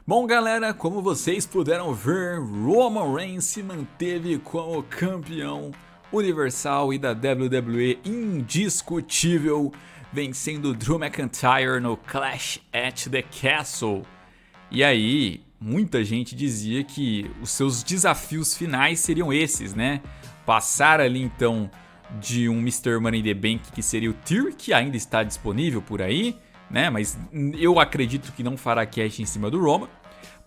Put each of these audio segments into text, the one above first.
Bom, galera, como vocês puderam ver, Roman Reigns se manteve como campeão universal e da WWE indiscutível, vencendo Drew McIntyre no Clash at the Castle. E aí, muita gente dizia que os seus desafios finais seriam esses, né? Passar ali então de um Mr. Money in the Bank que seria o Tyr, que ainda está disponível por aí, né? Mas eu acredito que não fará cash em cima do Roman.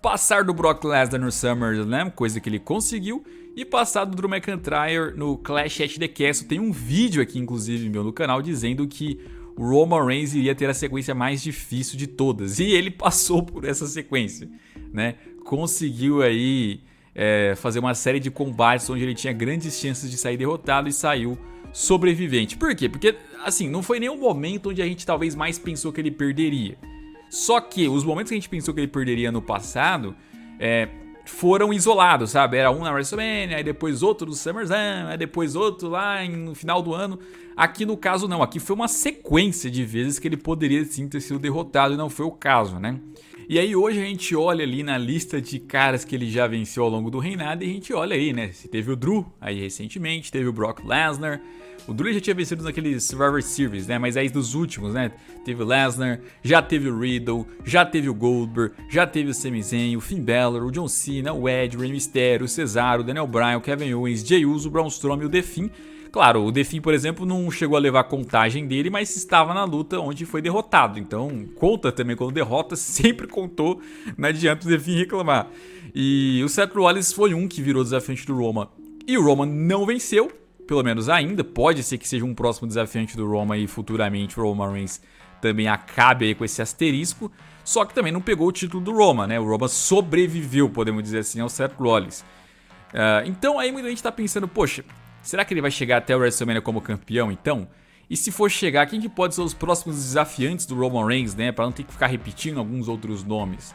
Passar do Brock Lesnar no SummerSlam, coisa que ele conseguiu, e passar do Drew McIntyre no Clash at the Castle. Tem um vídeo aqui, inclusive, meu no canal, dizendo que o Roman Reigns iria ter a sequência mais difícil de todas. E ele passou por essa sequência, né? Conseguiu aí fazer uma série de combates onde ele tinha grandes chances de sair derrotado e saiu sobrevivente. Por quê? Porque, assim, não foi nenhum momento onde a gente talvez mais pensou que ele perderia. Só que os momentos que a gente pensou que ele perderia no passado foram isolados, sabe? Era um na WrestleMania, aí depois outro no SummerSlam, aí depois outro lá no final do ano. Aqui no caso não, aqui foi uma sequência de vezes que ele poderia sim ter sido derrotado e não foi o caso, né? E aí hoje a gente olha ali na lista de caras que ele já venceu ao longo do reinado e a gente olha aí, né? Teve o Drew aí recentemente, teve o Brock Lesnar. O Drew já tinha vencido naquele Survivor Series, né? Mas aí dos últimos, né? Teve o Lesnar, já teve o Riddle, já teve o Goldberg, já teve o Sami Zayn, o Finn Balor, o John Cena, o Edge, o Rey Mysterio, o Cesaro, o Daniel Bryan, o Kevin Owens, Jey Uso, o Braun Strowman e o The Fiend. Claro, o The Fiend, por exemplo, não chegou a levar a contagem dele, mas estava na luta onde foi derrotado. Então, conta também quando derrota, sempre contou, não adianta o The Fiend reclamar. E o Seth Rollins foi um que virou desafiante do Roman. E o Roman não venceu, pelo menos ainda. Pode ser que seja um próximo desafiante do Roman e futuramente o Roman Reigns também acabe aí com esse asterisco. Só que também não pegou o título do Roman, né? O Roman sobreviveu, podemos dizer assim, ao Seth Rollins. Então aí muita gente tá pensando, poxa, será que ele vai chegar até o WrestleMania como campeão, então? E se for chegar, quem que pode ser os próximos desafiantes do Roman Reigns, né? Pra não ter que ficar repetindo alguns outros nomes.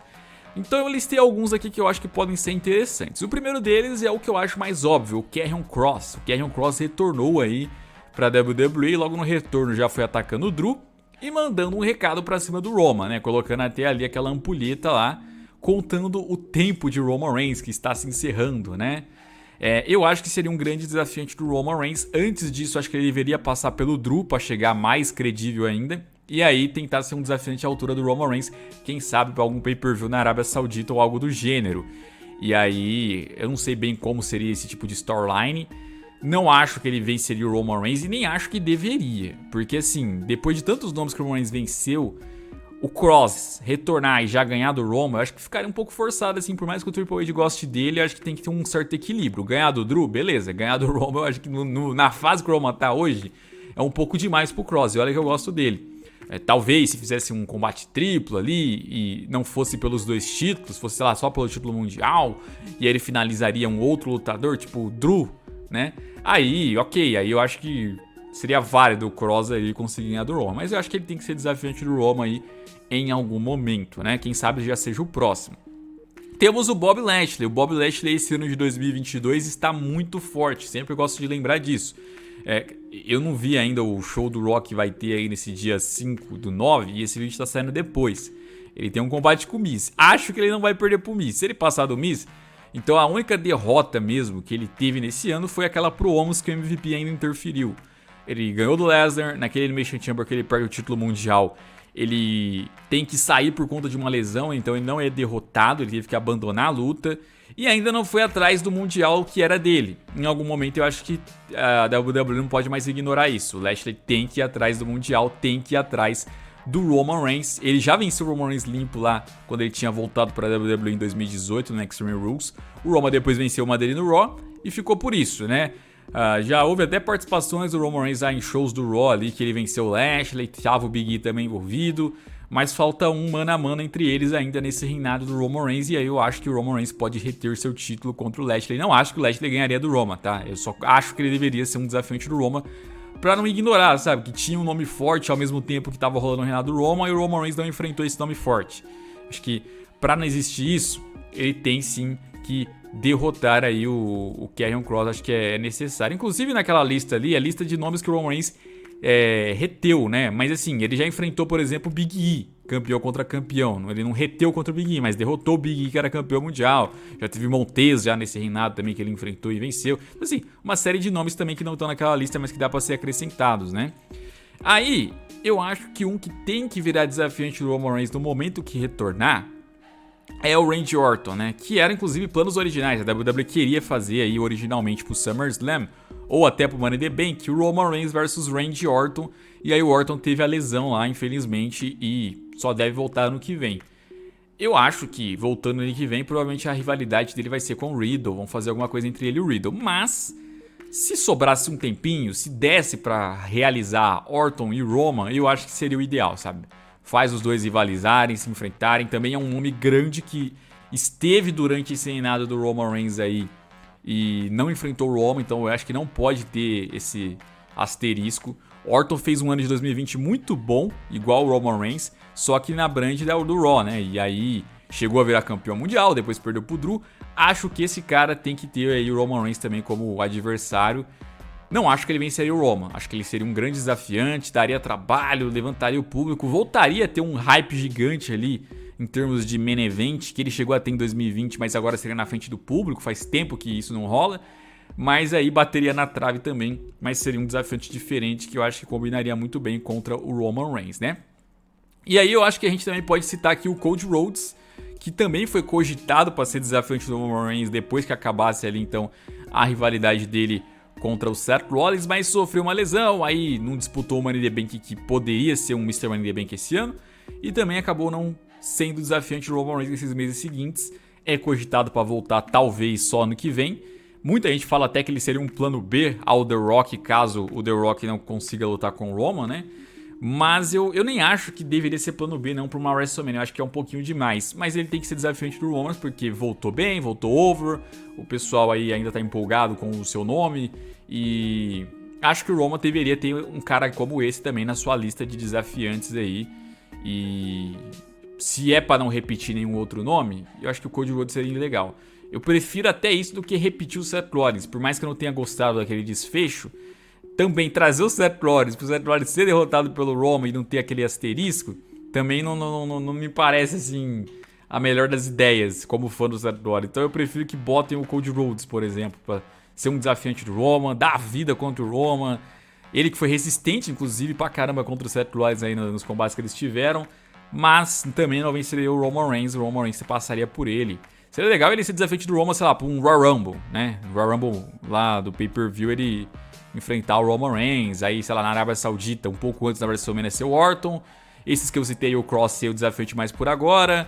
Então eu listei alguns aqui que eu acho que podem ser interessantes. O primeiro deles é o que eu acho mais óbvio, o Karrion Kross. O Karrion Kross retornou aí pra WWE e logo no retorno já foi atacando o Drew e mandando um recado pra cima do Roman, né? Colocando até ali aquela ampulheta lá, contando o tempo de Roman Reigns que está se encerrando, né? Eu acho que seria um grande desafiante do Roman Reigns. Antes disso, acho que ele deveria passar pelo Drew para chegar mais credível ainda. E aí tentar ser um desafiante à altura do Roman Reigns. Quem sabe para algum pay-per-view na Arábia Saudita ou algo do gênero. E aí, eu não sei bem como seria esse tipo de storyline. Não acho que ele venceria o Roman Reigns e nem acho que deveria. Porque assim, depois de tantos nomes que o Roman Reigns venceu, o Kross retornar e já ganhar do Roman, eu acho que ficaria um pouco forçado, assim, por mais que o Triple H goste dele, eu acho que tem que ter um certo equilíbrio. Ganhar do Drew, beleza. Ganhar do Roman, eu acho que na fase que o Roman tá hoje, é um pouco demais pro Kross, e olha que eu gosto dele. Talvez se fizesse um combate triplo ali e não fosse pelos dois títulos, fosse, sei lá, só pelo título mundial, e aí ele finalizaria um outro lutador, tipo o Drew, né? Aí, ok, aí eu acho que seria válido o Kross aí conseguir ganhar do Roman, mas eu acho que ele tem que ser desafiante do Roman aí em algum momento, né? Quem sabe já seja o próximo. Temos o Bob Lashley. O Bob Lashley esse ano de 2022 está muito forte. Sempre gosto de lembrar disso. Eu não vi ainda o show do Rock que vai ter aí nesse dia 5/9 e esse vídeo está saindo depois. Ele tem um combate com o Miz. Acho que ele não vai perder pro Miz. Se ele passar do Miz, então a única derrota mesmo que ele teve nesse ano foi aquela pro Omos que o MVP ainda interferiu. Ele ganhou do Lesnar, naquele Elimination Chamber que ele perde o título mundial. Ele tem que sair por conta de uma lesão, então ele não é derrotado, ele teve que abandonar a luta. E ainda não foi atrás do Mundial que era dele. Em algum momento eu acho que a WWE não pode mais ignorar isso. O Lashley tem que ir atrás do Mundial, tem que ir atrás do Roman Reigns. Ele já venceu o Roman Reigns limpo lá quando ele tinha voltado para a WWE em 2018 no Extreme Rules. O Roman depois venceu uma dele no Raw e ficou por isso, né? Já houve até participações do Roman Reigns em shows do Raw ali, que ele venceu o Lashley, tava o Big E também envolvido, mas falta um mano a mano entre eles ainda nesse reinado do Roman Reigns, e aí eu acho que o Roman Reigns pode reter seu título contra o Lashley. Não acho que o Lashley ganharia do Roman, tá? Eu só acho que ele deveria ser um desafiante do Roman, pra não ignorar, sabe? Que tinha um nome forte ao mesmo tempo que tava rolando o reinado do Roman, e o Roman Reigns não enfrentou esse nome forte. Acho que pra não existir isso, ele tem sim que derrotar aí o Karrion Kross, acho que é necessário. Inclusive naquela lista ali, a lista de nomes que o Roman Reigns reteu, né? Mas assim, ele já enfrentou, por exemplo, o Big E. campeão contra campeão. Ele não reteu contra o Big E, mas derrotou o Big E, que era campeão mundial. Já teve Montez já nesse reinado também, que ele enfrentou e venceu. Então, assim, uma série de nomes também que não estão naquela lista, mas que dá pra ser acrescentados, né? Aí, eu acho que um que tem que virar desafiante do Roman Reigns no momento que retornar é o Randy Orton, né? Que era inclusive planos originais. A WWE queria fazer aí originalmente pro SummerSlam ou até pro Money in the Bank, o Roman Reigns versus Randy Orton. E aí o Orton teve a lesão lá, infelizmente, e só deve voltar ano que vem. Eu acho que voltando ano que vem, provavelmente a rivalidade dele vai ser com o Riddle. Vão fazer alguma coisa entre ele e o Riddle. Mas se sobrasse um tempinho, se desse pra realizar Orton e Roman, eu acho que seria o ideal, sabe? Faz os dois rivalizarem, se enfrentarem. Também é um nome grande que esteve durante esse reinado do Roman Reigns aí e não enfrentou o Roman, então eu acho que não pode ter esse asterisco. Orton fez um ano de 2020 muito bom, igual o Roman Reigns, só que na brand do Raw, né? E aí chegou a virar campeão mundial, depois perdeu pro Drew. Acho que esse cara tem que ter aí o Roman Reigns também como adversário. Não acho que ele venceria o Roman, acho que ele seria um grande desafiante, daria trabalho, levantaria o público, voltaria a ter um hype gigante ali em termos de main event, que ele chegou a ter em 2020, mas agora seria na frente do público, faz tempo que isso não rola. Mas aí bateria na trave também, mas seria um desafiante diferente que eu acho que combinaria muito bem contra o Roman Reigns, né? E aí eu acho que a gente também pode citar aqui o Cody Rhodes, que também foi cogitado para ser desafiante do Roman Reigns depois que acabasse ali então a rivalidade dele contra o Seth Rollins, mas sofreu uma lesão, aí não disputou o Money in the Bank que poderia ser um Mr. Money in the Bank esse ano, e também acabou não sendo desafiante do Roman Reigns nesses meses seguintes. É cogitado para voltar talvez só ano que vem. Muita gente fala até que ele seria um plano B ao The Rock, caso o The Rock não consiga lutar com o Roman, né? Mas eu nem acho que deveria ser plano B não para uma WrestleMania, eu acho que é um pouquinho demais. Mas ele tem que ser desafiante do Roman, porque voltou bem, voltou over, o pessoal aí ainda tá empolgado com o seu nome. E acho que o Roman deveria ter um cara como esse também na sua lista de desafiantes aí. E se é para não repetir nenhum outro nome, eu acho que o Cody Rhodes seria legal. Eu prefiro até isso do que repetir o Seth Rollins. Por mais que eu não tenha gostado daquele desfecho, também trazer o Seth Rollins, pro Seth Rollins ser derrotado pelo Roman e não ter aquele asterisco, também não me parece assim a melhor das ideias como fã do Seth Rollins. Então eu prefiro que botem o Cody Rhodes, por exemplo, para ser um desafiante do Roman, dar a vida contra o Roman. Ele que foi resistente, inclusive, pra caramba contra o Seth Rollins aí nos combates que eles tiveram. Mas também não venceria o Roman Reigns se passaria por ele. Seria legal ele ser desafiante do Roman, sei lá, por um Royal Rumble, né? O Royal Rumble lá do pay-per-view, ele enfrentar o Roman Reigns, aí, sei lá, na Arábia Saudita, um pouco antes da WrestleMania ser o Orton. Esses que eu citei, o Cross ser o desafiante mais por agora.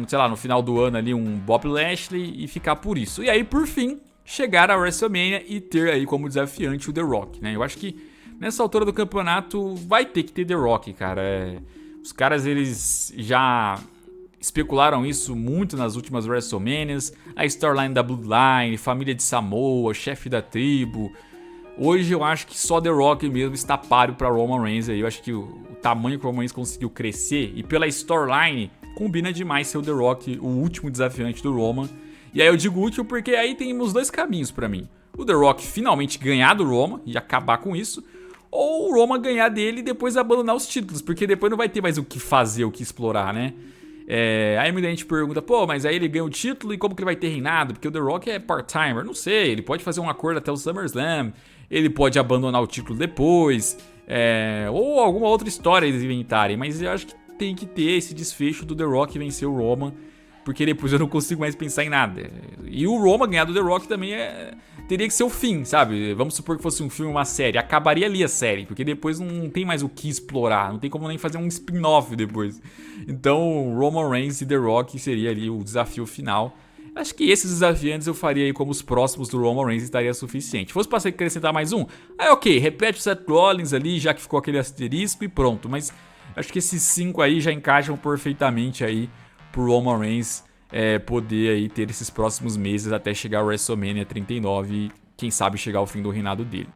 Sei lá, no final do ano ali, um Bob Lashley e ficar por isso. E aí, por fim, chegar à WrestleMania e ter aí como desafiante o The Rock, né? Eu acho que nessa altura do campeonato vai ter que ter The Rock, cara. Os caras, eles já especularam isso muito nas últimas WrestleManias. A storyline da Bloodline, família de Samoa, chefe da tribo. Hoje eu acho que só The Rock mesmo está páreo para Roman Reigns. Eu acho que o tamanho que o Roman Reigns conseguiu crescer e pela storyline combina demais ser o The Rock o último desafiante do Roman. E aí eu digo útil porque aí temos dois caminhos para mim. O The Rock finalmente ganhar do Roman e acabar com isso, ou o Roman ganhar dele e depois abandonar os títulos, porque depois não vai ter mais o que fazer, o que explorar, né? Aí muita gente pergunta, pô, mas aí ele ganha o título e como que ele vai ter reinado? Porque o The Rock é part-timer, não sei, ele pode fazer um acordo até o SummerSlam, ele pode abandonar o título depois, ou alguma outra história eles inventarem, mas eu acho que tem que ter esse desfecho do The Rock vencer o Roman, porque depois eu não consigo mais pensar em nada. E o Roman ganhar do The Rock também teria que ser o fim, sabe? Vamos supor que fosse um filme, uma série, acabaria ali a série, porque depois não tem mais o que explorar, não tem como nem fazer um spin-off depois. Então, Roman Reigns e The Rock seria ali o desafio final. Acho que esses desafiantes eu faria aí como os próximos do Roman Reigns, estaria suficiente. Fosse para acrescentar mais um, aí ok, repete o Seth Rollins ali, já que ficou aquele asterisco e pronto. Mas acho que esses 5 aí já encaixam perfeitamente aí pro Roman Reigns poder aí ter esses próximos meses até chegar ao WrestleMania 39 e quem sabe chegar ao fim do reinado dele.